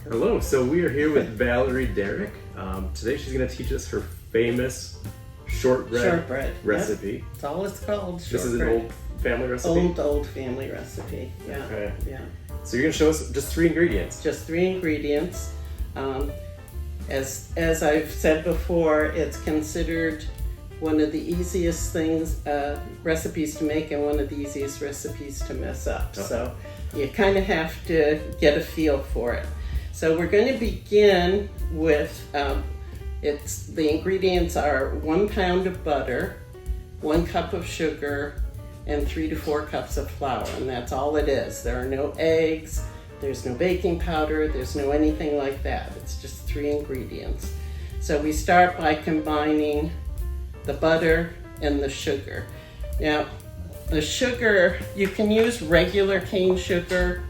Hello, so we are here with Valerie Derrick. Today she's going to teach us her famous shortbread recipe. Yep. That's all it's called. This is an old family recipe? Old family recipe, yeah. Okay. Yeah. So you're going to show us just 3 ingredients. Just 3 ingredients. As I've said before, it's considered one of the easiest recipes to make and one of the easiest recipes to mess up. Okay. So you kind of have to get a feel for it. So we're going to begin with, the ingredients are 1 pound of butter, 1 cup of sugar, and 3 to 4 cups of flour, and that's all it is. There are no eggs, there's no baking powder, there's no anything like that. It's just 3 ingredients. So we start by combining the butter and the sugar. Now, the sugar, you can use regular cane sugar.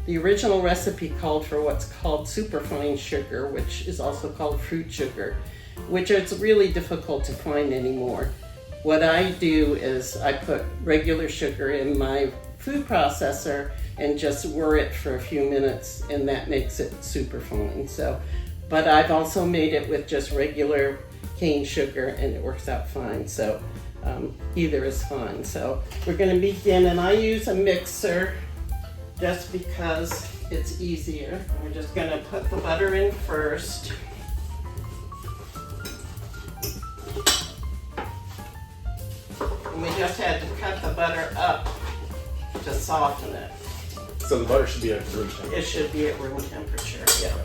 The original recipe called for what's called superfine sugar, which is also called fruit sugar, which is really difficult to find anymore. What I do is I put regular sugar in my food processor and just whir it for a few minutes, and that makes it superfine. So, but I've also made it with just regular cane sugar, and it works out fine. So either is fine. So we're going to begin, and I use a mixer just because it's easier. We're just going to put the butter in first. And we just had to cut the butter up to soften it. So the butter should be at room temperature. It should be at room temperature, yeah.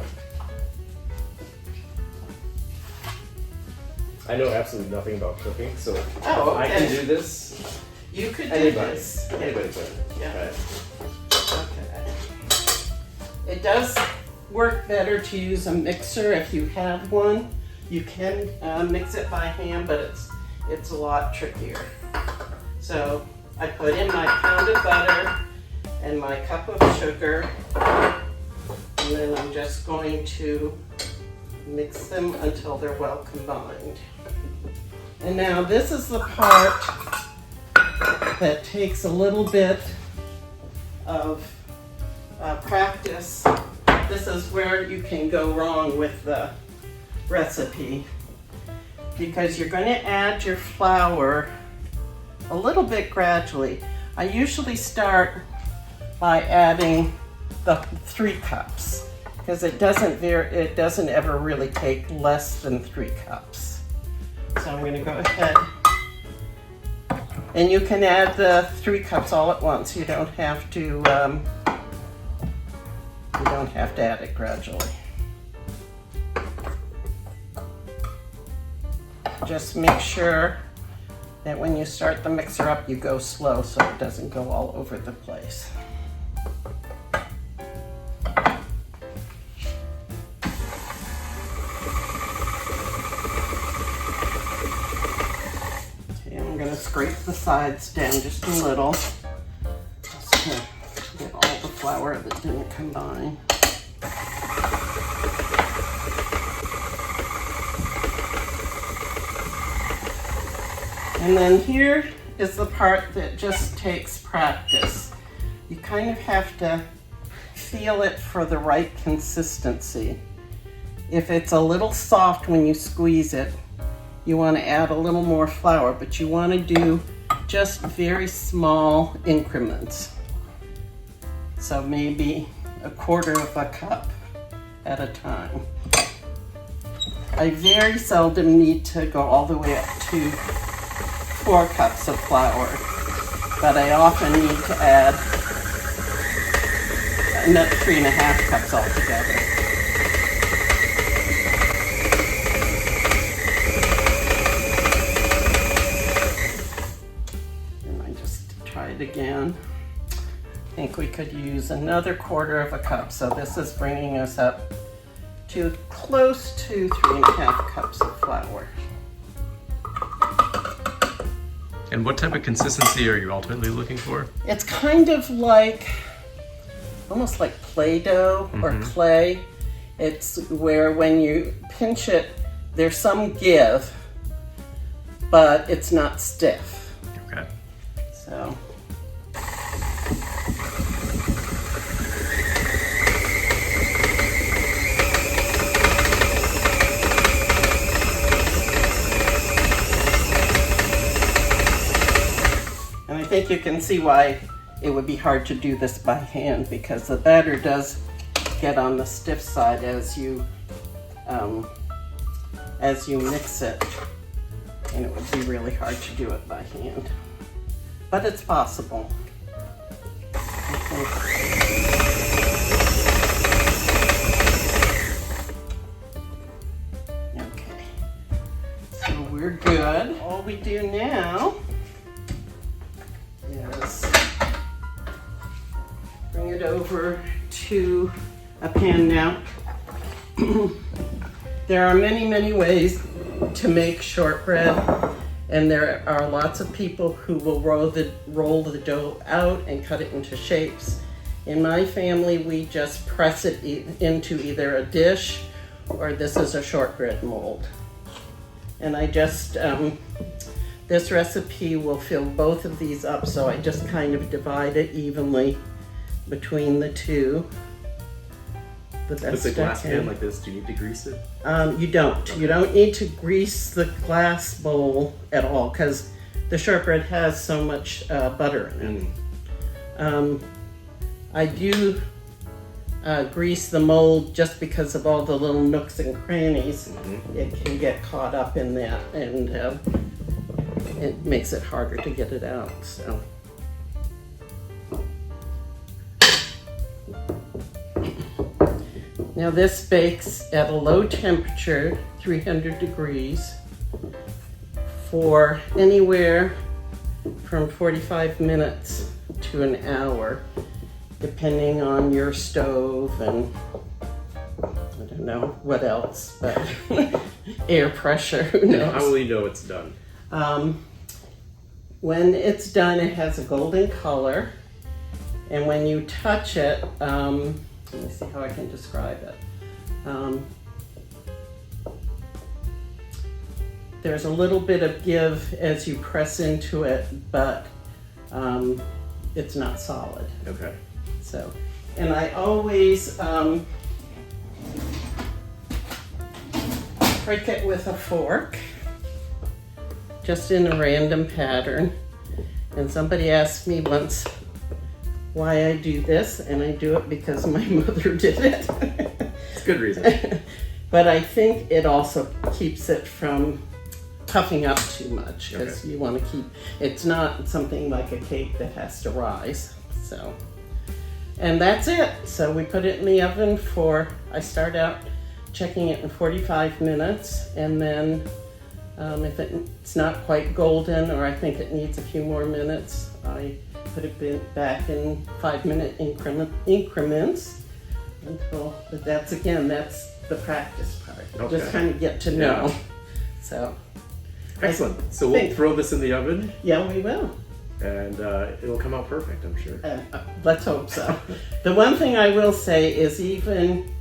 I know absolutely nothing about cooking, so Oh, okay. I can do this. You could do Anybody. this. Anybody can. Yeah. Okay. Okay. It does work better to use a mixer if you have one. You can mix it by hand, but it's a lot trickier. So I put in my pound of butter and my cup of sugar, and then I'm just going to mix them until they're well combined. And now this is the part that takes a little bit of practice. This is where you can go wrong with the recipe, because you're going to add your flour a little bit gradually. I usually start by adding the 3 cups because it doesn't ever really take less than 3 cups. So I'm going to go ahead, and you can add the 3 cups all at once. You don't have to add it gradually. Just make sure that when you start the mixer up, you go slow so it doesn't go all over the place. Okay, I'm going to scrape the sides down just a little, just to get all the flour that didn't combine. And then here is the part that just takes practice. You kind of have to feel it for the right consistency. If it's a little soft when you squeeze it, you want to add a little more flour, but you want to do just very small increments. So maybe 1/4 cup at a time. I very seldom need to go all the way up to 4 cups of flour, but I often need to add 3.5 cups altogether. And I just try it again. I think we could use another 1/4 cup, so this is bringing us up to close to 3.5 cups of flour. And what type of consistency are you ultimately looking for? It's kind of like, almost like Play-Doh or clay. It's where when you pinch it, there's some give, but it's not stiff. Okay. So. think you can see why it would be hard to do this by hand, because the batter does get on the stiff side as you mix it, and it would be really hard to do it by hand. But it's possible. Okay, so we're good. All we do now is bring it over to a pan now. There are many, many ways to make shortbread, and there are lots of people who will roll the dough out and cut it into shapes. In my family, we just press it into either a dish, or this is a shortbread mold. And I just, this recipe will fill both of these up, so I just kind of divide it evenly between the two. With a glass pan like this, do you need to grease it? You don't. Okay. You don't need to grease the glass bowl at all, because the shortbread has so much butter in it. I do grease the mold just because of all the little nooks and crannies. It can get caught up in that, and it makes it harder to get it out. So. Now this bakes at a low temperature, 300 degrees, for anywhere from 45 minutes to an hour, depending on your stove and I don't know what else, but air pressure, who knows. How will you know it's done? When it's done, it has a golden color, and when you touch it, let me see how I can describe it. There's a little bit of give as you press into it, but it's not solid. Okay. So, and I always prick it with a fork, just in a random pattern. And somebody asked me once why I do this, and I do it because my mother did it. It's a good reason. But I think it also keeps it from puffing up too much, because you want to keep, it's not something like a cake that has to rise. So, and that's it. So we put it in the oven for, I start out checking it in 45 minutes, and then if it's not quite golden, or I think it needs a few more minutes, I put it back in 5-minute increments until, but that's the practice part. Okay. Just kind of get to know. Yeah. So. Excellent. So we'll throw this in the oven. Yeah, we will. And it'll come out perfect, I'm sure. Let's hope so. The one thing I will say is even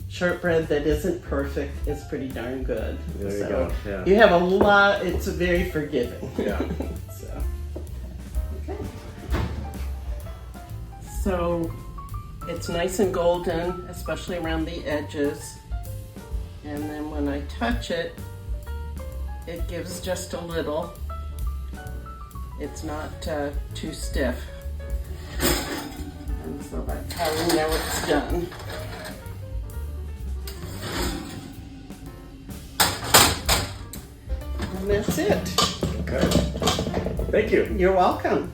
shortbread that isn't perfect is pretty darn good. There you go. Yeah. You have a lot, it's very forgiving. Yeah. So, okay. So it's nice and golden, especially around the edges. And then when I touch it, it gives just a little. It's not too stiff. And so that's how we know it's done. And that's it. Okay. Thank you. You're welcome.